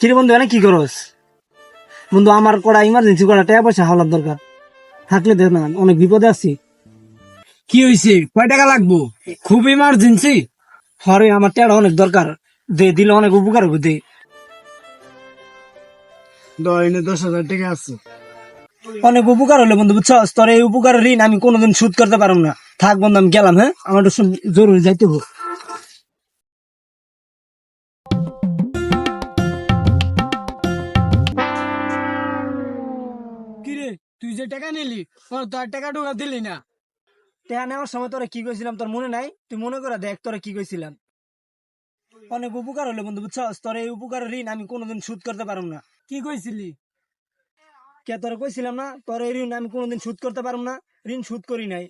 কিরে বন্ধু এনে কি করস? বন্ধু আমার করা ইমার্জেন্সি করা টাকা পয়সা হাওলার দরকার, থাকলে দেখ না, অনেক বিপদে আছি। কি হয়েছে? কয় টাকা লাগবো? খুব ইমার্জেন্সি? হরে আমার টাকা অনেক দরকার, দে দিলে অনেক উপকার হবে, দে। দইনে 10,000 টাকা আছে। অনেক উপকার হলো বন্ধু, বুঝছস? তোর এই উপকারের ঋণ আমি কোনোদিন শোধ করতে পারবো না। থাক বন্ধু, আমি গেলাম। হ্যাঁ, আমার একটু জরুরি যাইতে হবে। কিরে, তুই যে টাকা নিলি তোর টাকা ঢোকা দিলি না? টাকা নেওয়ার সময় তোরা কি কইছিলাম তোর মনে নাই? তুই মনে করে দেখ তোরা কি কইছিলাম। অনেক উপকার হলো বন্ধু, বুঝছস? তোর এই উপকারের ঋণ আমি কোনোদিন শোধ করতে পারবো না। কি কইছিলি? কে তোরা কইছিলাম না তোর এই ঋণ আমি কোনোদিন শোধ করতে পারবো না? ঋণ শোধ করি নাই।